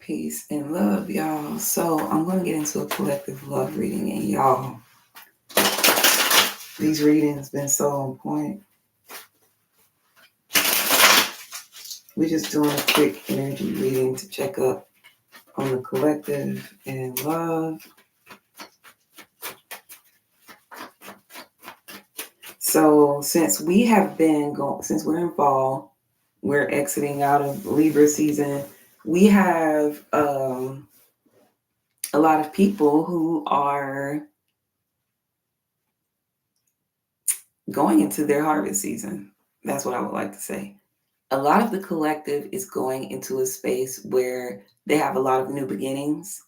Peace and love, y'all. So I'm going to get into a collective love reading, and y'all, these readings been so on point. We're just doing a quick energy reading to check up on the collective and love. So since we have been going, since we're in fall, we're exiting out of Libra season. We have a lot of people who are going into their harvest season. That's what I would like to say. A lot of the collective is going into a space where they have a lot of new beginnings.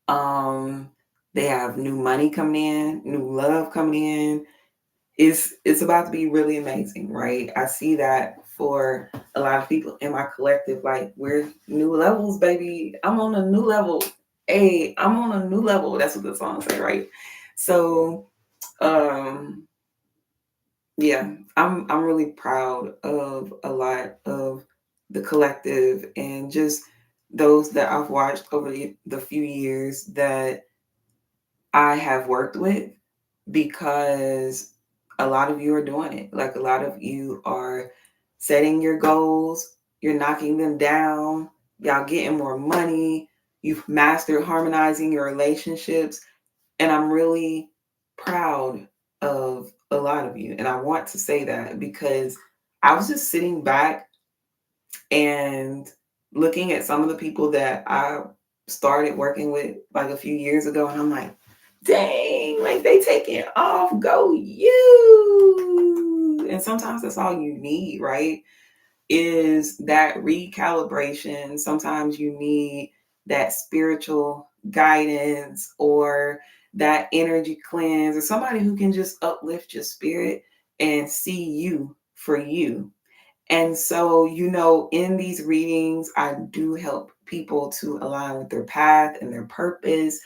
They have new money coming in, new love coming in. It's about to be really amazing, right? I see that for a lot of people in my collective. Like, we're new levels, baby. I'm on a new level. Hey, I'm on a new level. That's what the song say, right? So, yeah, I'm really proud of a lot of the collective and just those that I've watched over the few years that I have worked with, because a lot of you are doing it. Like, a lot of you are setting your goals, you're knocking them down, y'all getting more money, you've mastered harmonizing your relationships, and I'm really proud of a lot of you. And I want to say that because I was just sitting back and looking at some of the people that I started working with like a few years ago, and I'm like, dang, like they taking off, go you. And sometimes that's all you need, right? Is that recalibration. Sometimes you need that spiritual guidance or that energy cleanse, or somebody who can just uplift your spirit and see you for you. And so, in these readings, I do help people to align with their path and their purpose.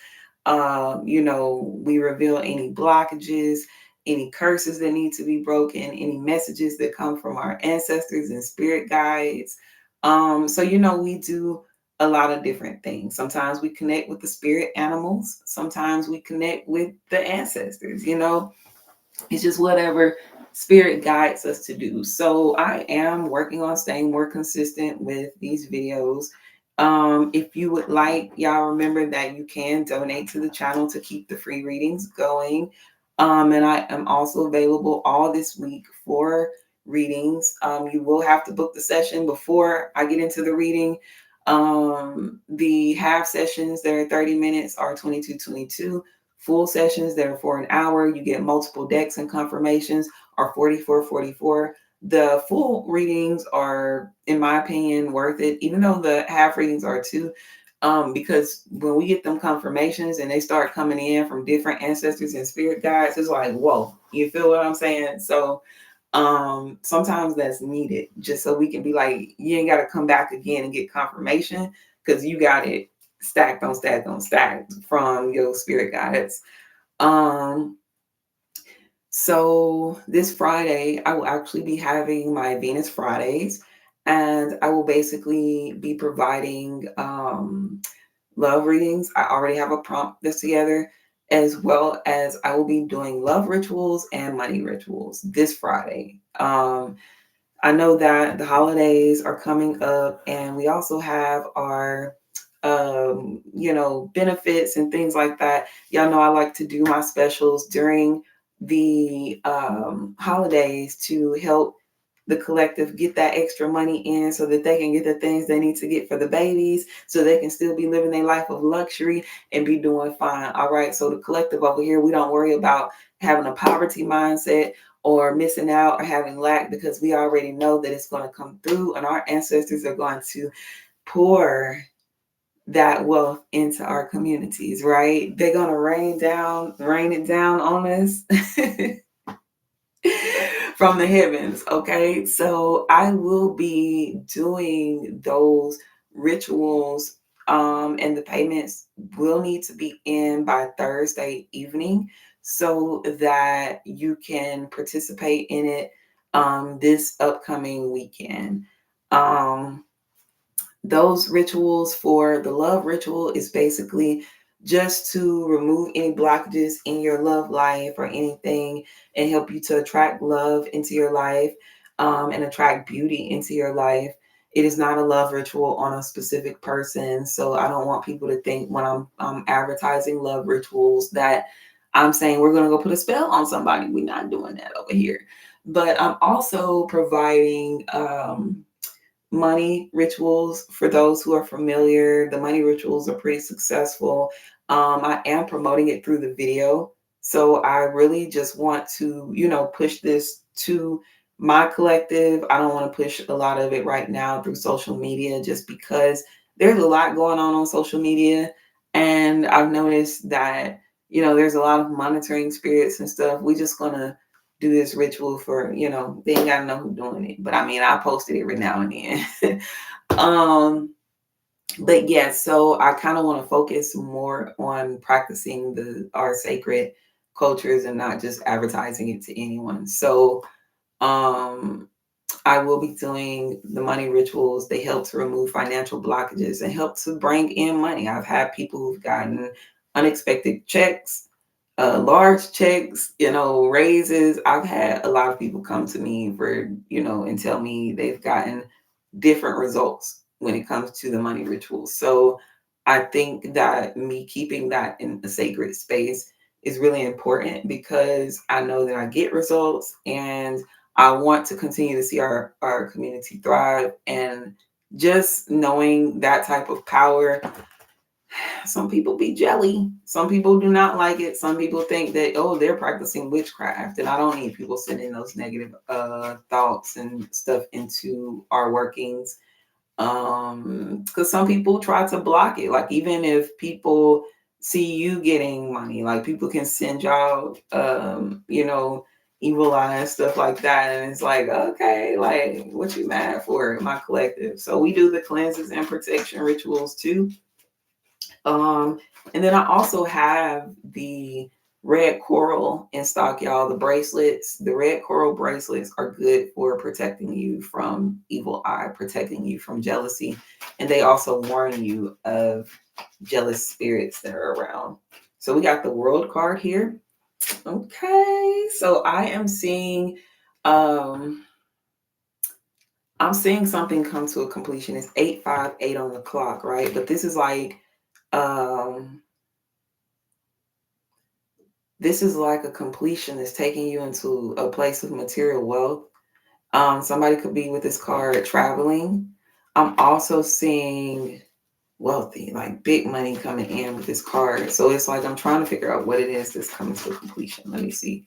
We reveal any blockages, any curses that need to be broken, any messages that come from our ancestors and spirit guides. We do a lot of different things. Sometimes we connect with the spirit animals. Sometimes we connect with the ancestors. It's just whatever spirit guides us to do. So I am working on staying more consistent with these videos. If you would like, y'all remember that you can donate to the channel to keep the free readings going. And I am also available all this week for readings. You will have to book the session before I get into the reading. The half sessions that are 30 minutes are $22.22. Full sessions that are for an hour, you get multiple decks and confirmations, are $44.44. The full readings are, in my opinion, worth it, even though the half readings are too, because when we get them confirmations and they start coming in from different ancestors and spirit guides, it's like, whoa, you feel what I'm saying? So sometimes that's needed, just so we can be like, you ain't got to come back again and get confirmation, because you got it stacked on stacked on stacked from your spirit guides. So this Friday, I will actually be having my Venus Fridays, and I will basically be providing love readings. I already have a prompt that's together, as well as I will be doing love rituals and money rituals this Friday. I know that the holidays are coming up, and we also have our benefits and things like that. Y'all know I like to do my specials during the holidays to help the collective get that extra money in so that they can get the things they need to get for the babies, so they can still be living their life of luxury and be doing fine. All right. So the collective over here, we don't worry about having a poverty mindset or missing out or having lack, because we already know that it's going to come through, and our ancestors are going to pour that wealth into our communities, right? They're going to rain it down on us from the heavens. Okay. So I will be doing those rituals, and the payments will need to be in by Thursday evening so that you can participate in it this upcoming weekend. those rituals for the love ritual is basically just to remove any blockages in your love life or anything and help you to attract love into your life, and attract beauty into your life. It is not a love ritual on a specific person. So I don't want people to think when I'm advertising love rituals that I'm saying we're going to go put a spell on somebody. We're not doing that over here. But I'm also providing money rituals for those who are familiar. The money rituals are pretty successful. I am promoting it through the video. So I really just want to, push this to my collective. I don't want to push a lot of it right now through social media just because there's a lot going on social media. And I've noticed that, there's a lot of monitoring spirits and stuff. We just gonna do this ritual for, they ain't gotta know who's doing it. But I mean, I post it every now and then. But yeah, so I kind of want to focus more on practicing our sacred cultures and not just advertising it to anyone. So um I will be doing the money rituals. They help to remove financial blockages and help to bring in money. I've had people who've gotten unexpected checks, large checks, raises. I've had a lot of people come to me for, and tell me they've gotten different results when it comes to the money rituals. So I think that me keeping that in a sacred space is really important because I know that I get results and I want to continue to see our community thrive. And just knowing that type of power, some people be jelly. Some people do not like it. Some people think that, oh, they're practicing witchcraft. And I don't need people sending those negative thoughts and stuff into our workings. Because some people try to block it. Like, even if people see you getting money, like, people can send y'all, evil eye and stuff like that. And it's like, okay, like, what you mad for, my collective? So we do the cleanses and protection rituals too. Um, and then I also have the red coral in stock, y'all. The bracelets, the red coral bracelets are good for protecting you from evil eye, protecting you from jealousy. And they also warn you of jealous spirits that are around. So we got the world card here. Okay. So um I'm seeing something come to a completion. It's 858 on the clock, right? But um this is like a completion that's taking you into a place of material wealth. Somebody could be with this card traveling. I'm also seeing wealthy, like big money coming in with this card. So it's like I'm trying to figure out what it is that's coming to a completion. Let me see.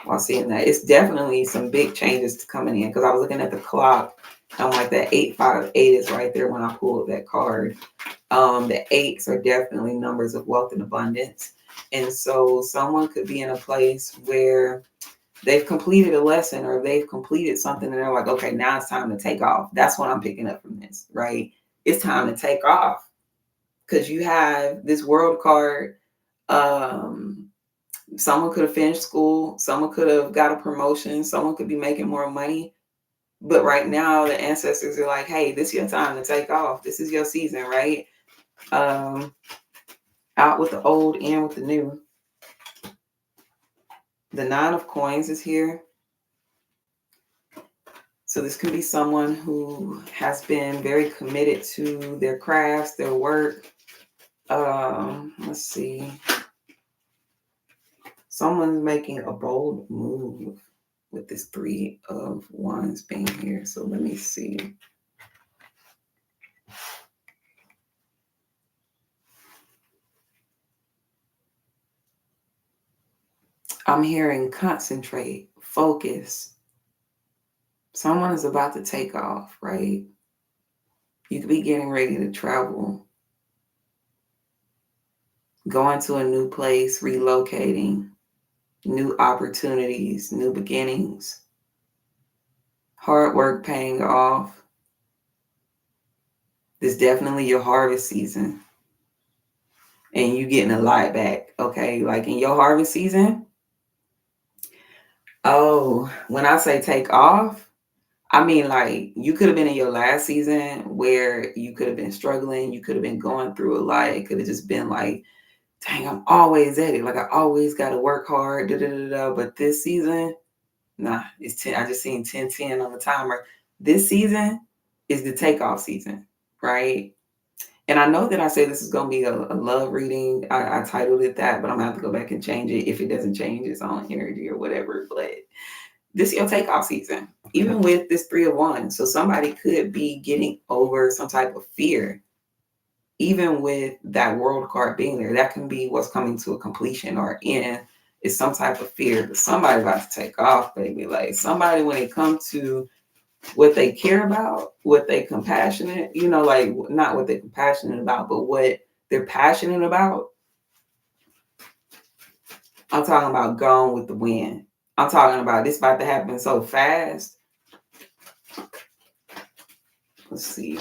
While seeing that, it's definitely some big changes coming in because I was looking at the clock. I'm like, that 858 is right there when I pulled that card. The eights are definitely numbers of wealth and abundance. And so someone could be in a place where they've completed a lesson or they've completed something and they're like, okay, now it's time to take off. That's what I'm picking up from this, right? It's time to take off because you have this world card. Um, Someone could have finished school, someone could have got a promotion, someone could be making more money. But right now, the ancestors are like, hey, this is your time to take off. This is your season, right? Um, Out with the old, in with the new. The nine of coins is here. So this could be someone who has been very committed to their crafts, their work. Let's see. Someone's making a bold move with this three of wands being here. So let me see. I'm hearing concentrate, focus. Someone is about to take off, right? You could be getting ready to travel, going to a new place, relocating, new opportunities, new beginnings, hard work paying off. This is definitely your harvest season. And you getting a lot back, okay? Like in your harvest season, oh, when I say take off, I mean, like, you could have been in your last season where you could have been struggling, you could have been going through a lot. It could have just been like, dang, I'm always at it. Like, I always got to work hard. Da, da, da, da. But this season, nah, it's 10. I just seen 10-10 on the timer. This season is the takeoff season, right? And I know that I said this is going to be a love reading. I titled it that, but I'm going to have to go back and change it if it doesn't change its own energy or whatever. But this is your takeoff season, even with this 3 of Wands. So somebody could be getting over some type of fear, even with that World card being there. That can be what's coming to a completion or end is some type of fear. But somebody about to take off, baby. Like somebody, when it comes to what they care about, what they compassionate, like not what they're compassionate about, but what they're passionate about. I'm talking about Gone with the Wind. I'm talking about this about to happen so fast. Let's see.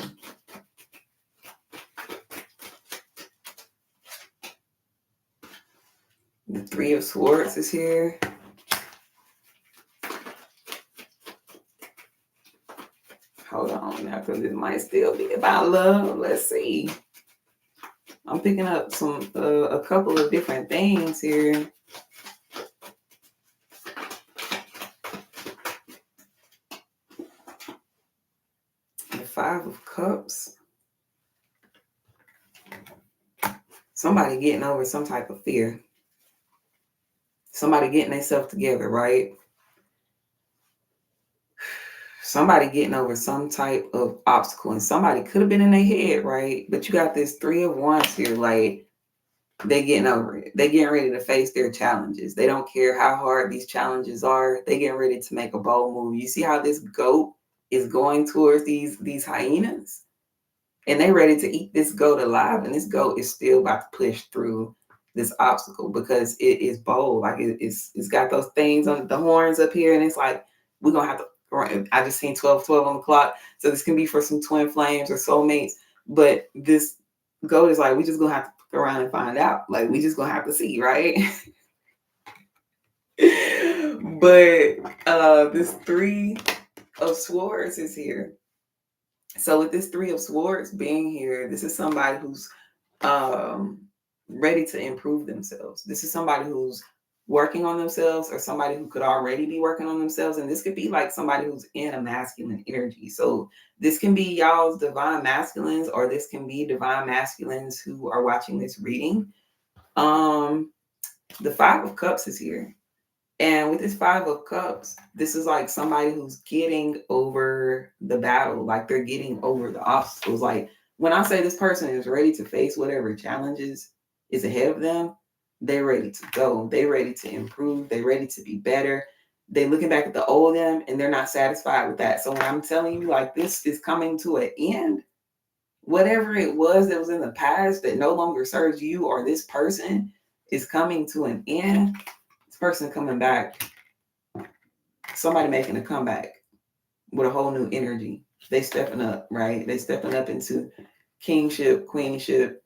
The 3 of Swords is here. Hold on now, because it might still be about love. Let's see. I'm picking up a couple of different things here. The 5 of Cups. Somebody getting over some type of fear. Somebody getting themselves together, right? Somebody getting over some type of obstacle. And somebody could have been in their head, right? But you got this 3 of Wands here, like they getting over it. They getting ready to face their challenges. They don't care how hard these challenges are. They getting ready to make a bold move. You see how this goat is going towards these hyenas? And they ready to eat this goat alive. And this goat is still about to push through this obstacle because it is bold. Like it's got those things on the horns up here. And it's like, we're going to have to, I just seen 12 on the clock. So this can be for some twin flames or soulmates. But this goat is like, we just going to have to look around and find out. Like, we just going to have to see, right? But this 3 of Swords is here. So with this 3 of Swords being here, this is somebody who's ready to improve themselves. This is somebody who's working on themselves or somebody who could already be working on themselves. And this could be like somebody who's in a masculine energy. So this can be y'all's divine masculines, or this can be divine masculines who are watching this reading. The 5 of Cups is here. And with this 5 of Cups, this is like somebody who's getting over the battle, like they're getting over the obstacles. Like when I say this person is ready to face whatever challenges is ahead of them, they're ready to go. They're ready to improve. They're ready to be better. They're looking back at the old them and they're not satisfied with that. So when I'm telling you like this is coming to an end, whatever it was that was in the past that no longer serves you or this person is coming to an end. Person coming back, somebody making a comeback with a whole new energy. They stepping up, right? They stepping up into kingship, queenship.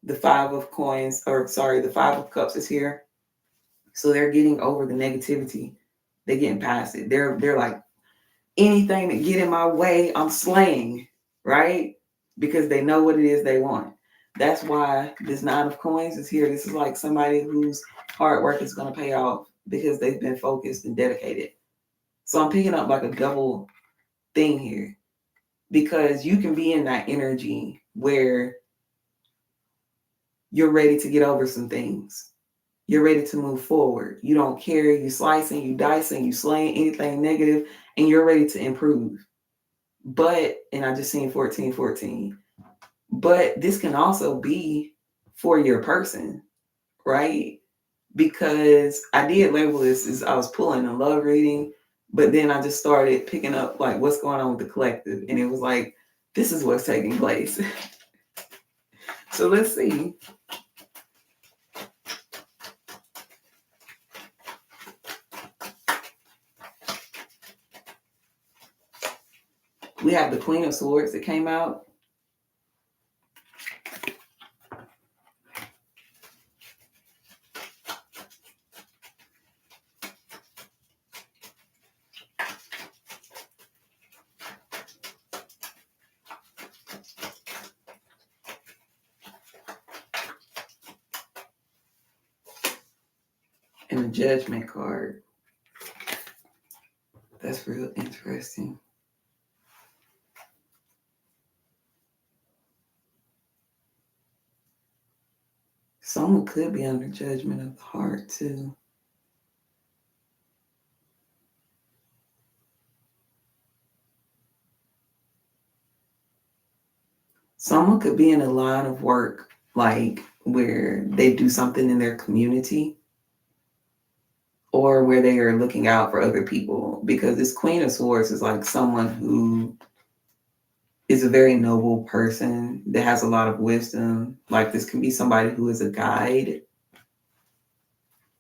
The 5 of Coins, or sorry, the 5 of Cups is here. So they're getting over the negativity. They're getting past it. They're like, anything that get in my way, I'm slaying, right? Because they know what it is they want. That's why this 9 of Coins is here. This is like somebody whose hard work is going to pay off because they've been focused and dedicated. So I'm picking up like a double thing here because you can be in that energy where you're ready to get over some things. You're ready to move forward. You don't care. You slicing, you dicing, you slaying anything negative, and you're ready to improve. But, and I just seen 14. But this can also be for your person, right? Because I did label this as I was pulling a love reading, but then I just started picking up like what's going on with the collective. And it was like, this is what's taking place. So let's see. We have the Queen of Swords that came out. and the Judgment card. That's real interesting. Someone could be under judgment of the heart too. Someone could be in a line of work, like where they do something in their community or where they are looking out for other people. Because this Queen of Swords is like someone who is a very noble person that has a lot of wisdom. Like this can be somebody who is a guide,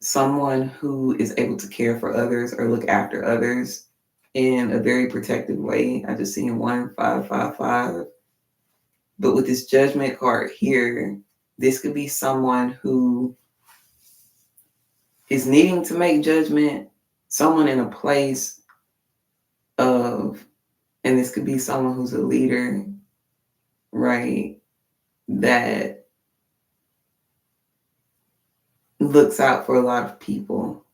someone who is able to care for others or look after others in a very protective way. I just seen 1555. But with this Judgment card here, this could be someone who is needing to make judgment, someone in a place of, and this could be someone who's a leader, right? That looks out for a lot of people.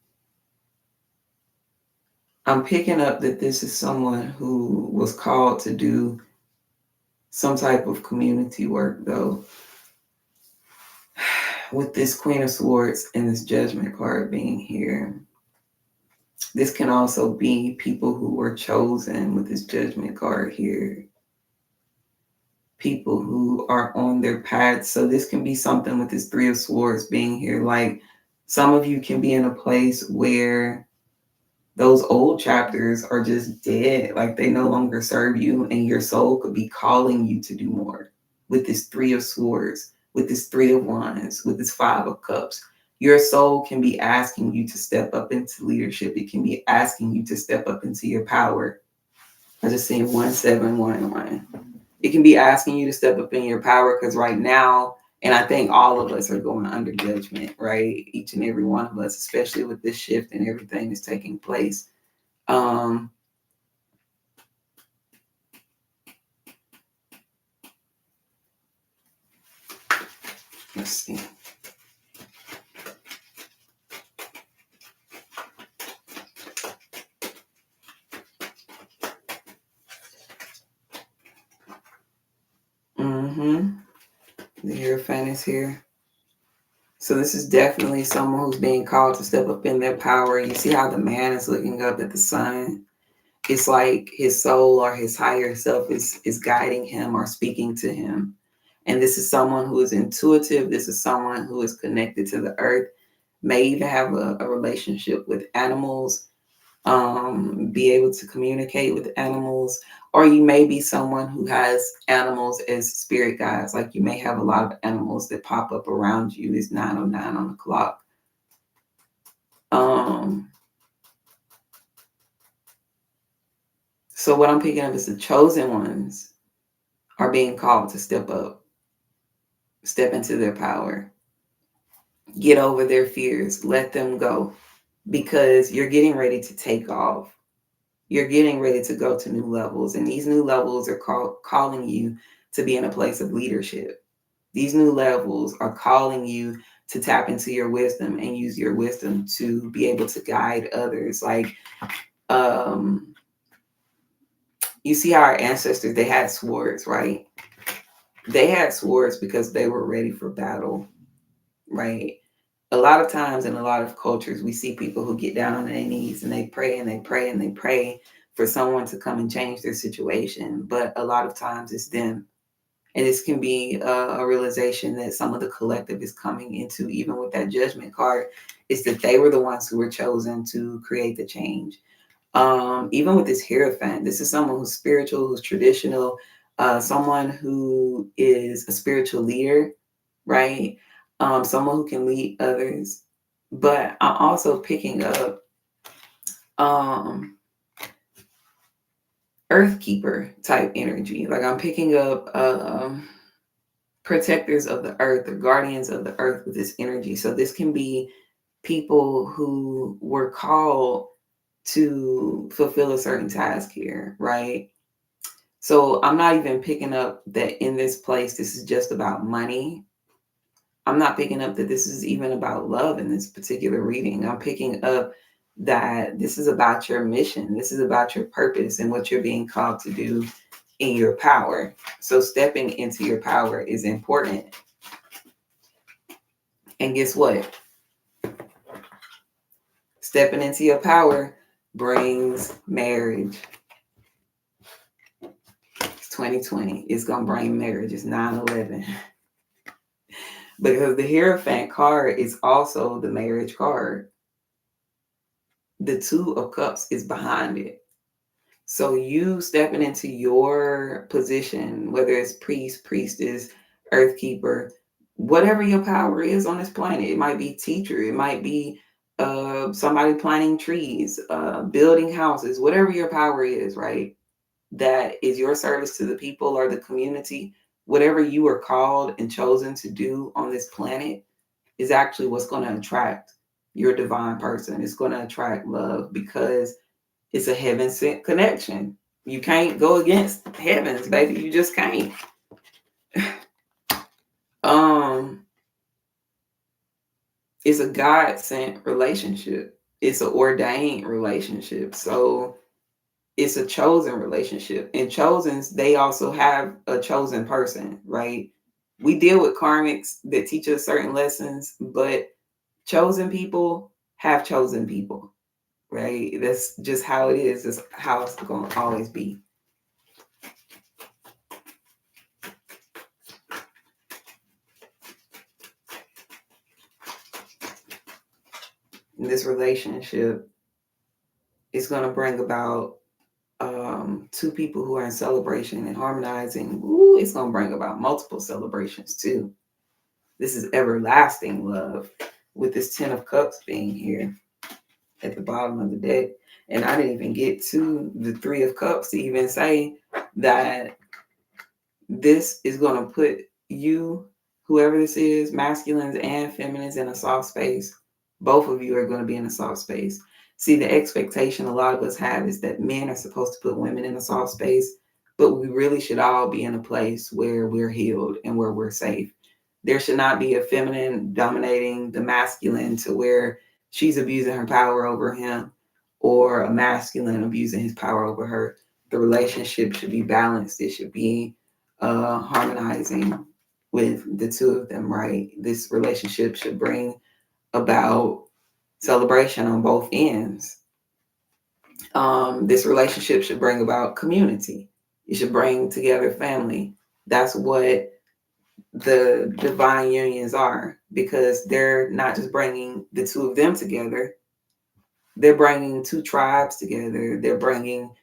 I'm picking up that this is someone who was called to do some type of community work, though. With this Queen of Swords and this Judgment card being here, this can also be people who were chosen with this Judgment card here. People who are on their path. So this can be something with this Three of Swords being here. Like some of you can be in a place where those old chapters are just dead. Like they no longer serve you and your soul could be calling you to do more. With this Three of Swords, with this Three of Wands, with this Five of Cups, your soul can be asking you to step up into leadership. It can be asking you to step up into your power. I just seen 1711. It can be asking you to step up in your power because right now, and I think all of us are going under judgment, right? Each and every one of us, especially with this shift and everything that's taking place. Let's see. The Hierophant is here. So this is definitely someone who's being called to step up in their power. You see how the man is looking up at the sun. It's like his soul or his higher self is guiding him or speaking to him. And this is someone who is intuitive. This is someone who is connected to the earth, may even have a relationship with animals, be able to communicate with animals, or you may be someone who has animals as spirit guides. Like you may have a lot of animals that pop up around you. It's 9:09 on the clock. So what I'm picking up is the chosen ones are being called to step up, step into their power, get over their fears, let them go, because you're getting ready to take off. You're getting ready to go to new levels, and these new levels are calling you to be in a place of leadership. These new levels are calling you to tap into your wisdom and use your wisdom to be able to guide others. Like, you see how our ancestors, they had swords, right? They had swords because they were ready for battle, right? A lot of times in a lot of cultures, we see people who get down on their knees and they pray and they pray and they pray for someone to come and change their situation. But a lot of times it's them. And this can be a realization that some of the collective is coming into, even with that Judgment card, is that they were the ones who were chosen to create the change. Even with this Hierophant, this is someone who's spiritual, who's traditional, someone who is a spiritual leader, right? Someone who can lead others. But I'm also picking up Earthkeeper type energy. Like I'm picking up protectors of the earth or guardians of the earth with this energy. So this can be people who were called to fulfill a certain task here, right? So I'm not even picking up that in this place, this is just about money. I'm not picking up that this is even about love in this particular reading. I'm picking up that this is about your mission. This is about your purpose and what you're being called to do in your power. So stepping into your power is important. And guess what? Stepping into your power brings marriage. It's 2020. It's going to bring marriage. It's 9/11. Because the Hierophant card is also the marriage card. The Two of Cups is behind it. So you stepping into your position, whether it's priest, priestess, earth keeper, whatever your power is on this planet, it might be teacher, it might be somebody planting trees, building houses, whatever your power is, right? That is your service to the people or the community. Whatever you are called and chosen to do on this planet is actually what's going to attract your divine person. It's going to attract love because it's a heaven sent connection. You can't go against heavens, baby. You just can't. It's a God sent relationship. It's an ordained relationship. So it's a chosen relationship. And chosens, they also have a chosen person, right? We deal with karmics that teach us certain lessons, but chosen people have chosen people, right? That's just how it is. That's how it's going to always be. And this relationship is going to bring about two people who are in celebration and harmonizing. Ooh, it's going to bring about multiple celebrations too. This is everlasting love with this 10 of Cups being here at the bottom of the deck. And I didn't even get to the 3 of Cups to even say that this is going to put you, whoever this is, masculines and feminines, in a soft space. Both of you are going to be in a soft space. See, the expectation a lot of us have is that men are supposed to put women in a soft space, but we really should all be in a place where we're healed and where we're safe. There should not be a feminine dominating the masculine to where she's abusing her power over him, or a masculine abusing his power over her. The relationship should be balanced. It should be harmonizing with the two of them, right? This relationship should bring about celebration on both ends. This relationship should bring about community. It should bring together family. That's what the divine unions are, because they're not just bringing the two of them together, they're bringing two tribes together, they're bringing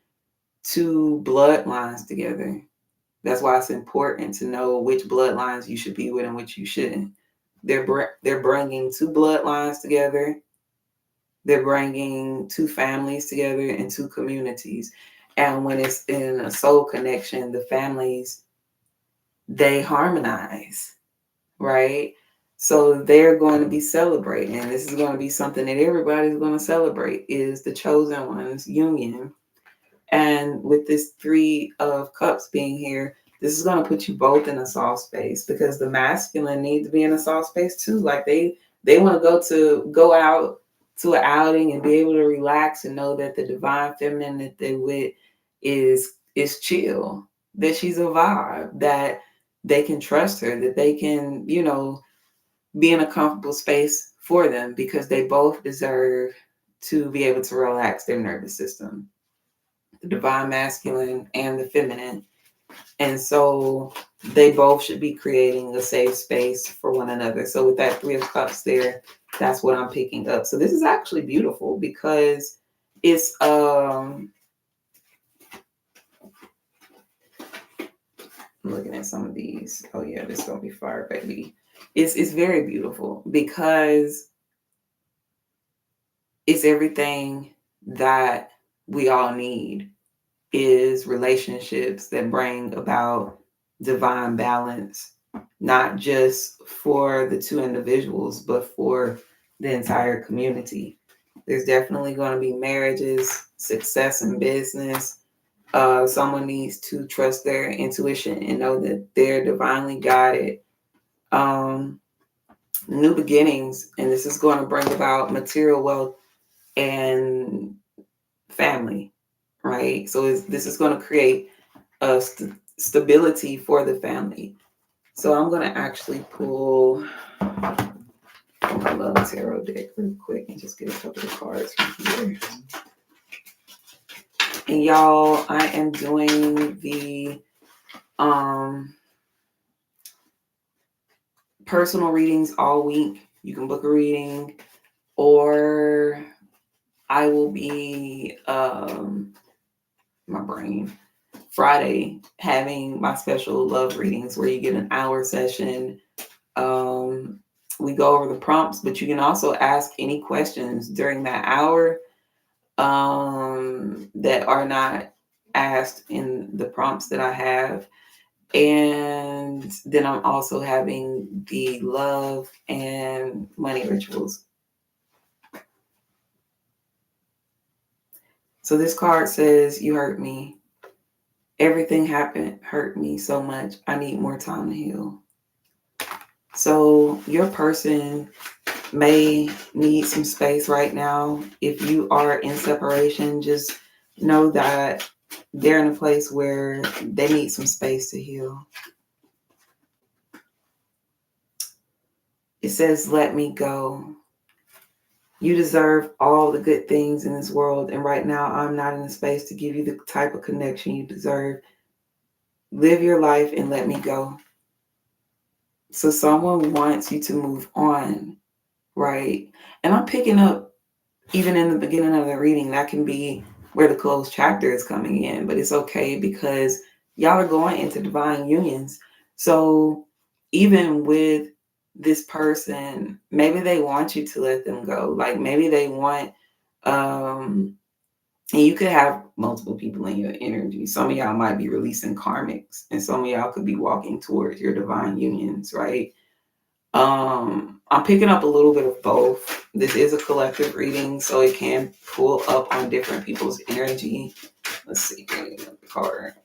two bloodlines together. That's why it's important to know which bloodlines you should be with and which you shouldn't. They're bringing two bloodlines together. They're bringing two families together and two communities. And when it's in a soul connection, the families, they harmonize, right? So they're going to be celebrating. And this is going to be something that everybody's going to celebrate, is the chosen one's union. And with this 3 of Cups being here, this is going to put you both in a soft space, because the masculine need to be in a soft space too. Like they want to go out to an outing and be able to relax and know that the divine feminine that they're with is chill, that she's a vibe, that they can trust her, that they can, be in a comfortable space for them, because they both deserve to be able to relax their nervous system, the divine masculine and the feminine. And so they both should be creating a safe space for one another. So with that 3 of Cups there, that's what I'm picking up. So this is actually beautiful, because it's I'm looking at some of these. Oh yeah, this is gonna be fire, baby. It's very beautiful, because it's everything that we all need, is relationships that bring about divine balance, not just for the two individuals, but for the entire community. There's definitely going to be marriages, success in business. Someone needs to trust their intuition and know that they're divinely guided. new beginnings, and this is going to bring about material wealth and family, right? So this is going to create a stability for the family. So I'm going to actually pull my Love Tarot deck real quick and just get a couple of cards from here. And y'all, I am doing the personal readings all week. You can book a reading, or I will be my brain Friday having my special love readings where you get an hour session. We go over the prompts, but you can also ask any questions during that hour that are not asked in the prompts that I have. And then I'm also having the love and money rituals. So this card says, you hurt me. Everything happened, hurt me so much. I need more time to heal. So your person may need some space right now. If you are in separation, just know that they're in a place where they need some space to heal. It says, let me go. You deserve all the good things in this world, and right now I'm not in a space to give you the type of connection you deserve. Live your life and let me go. So someone wants you to move on, right? And I'm picking up, even in the beginning of the reading, that can be where the closed chapter is coming in, but it's okay because y'all are going into divine unions. So even with this person, maybe they want you to let them go. Like maybe they want, and you could have multiple people in your energy. Some of y'all might be releasing karmics, and some of y'all could be walking towards your divine unions, right? I'm picking up a little bit of both. This is a collective reading, so it can pull up on different people's energy. Let's see, the card.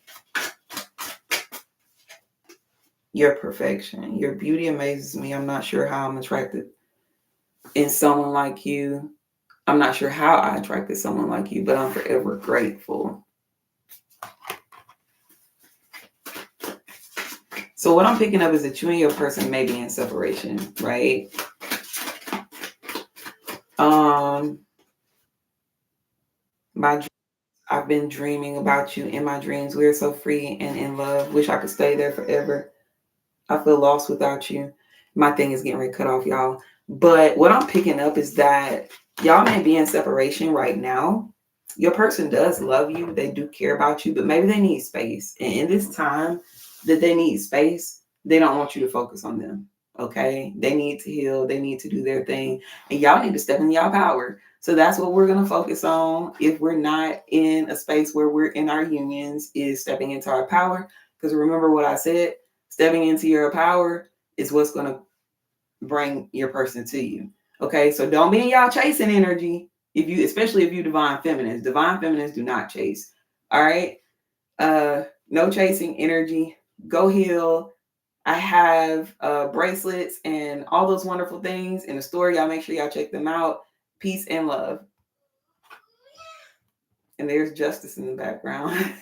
Your perfection. Your beauty amazes me. I'm not sure how I'm attracted in someone like you. I'm not sure how I attracted someone like you, but I'm forever grateful. So what I'm picking up is that you and your person may be in separation, right? I've been dreaming about you in my dreams. We are so free and in love. Wish I could stay there forever. I feel lost without you. My thing is getting ready to cut off, y'all. But what I'm picking up is that y'all may be in separation right now. Your person does love you. They do care about you, but maybe they need space. And in this time that they need space, they don't want you to focus on them. Okay? They need to heal. They need to do their thing. And y'all need to step in y'all power. So that's what we're going to focus on. If we're not in a space where we're in our unions, is stepping into our power. Because remember what I said, stepping into your power is what's going to bring your person to you. Okay, so don't be in y'all chasing energy. Especially if you divine feminines do not chase. All right, no chasing energy. Go heal. I have bracelets and all those wonderful things in the store. Y'all make sure y'all check them out. Peace and love. And there's Justice in the background.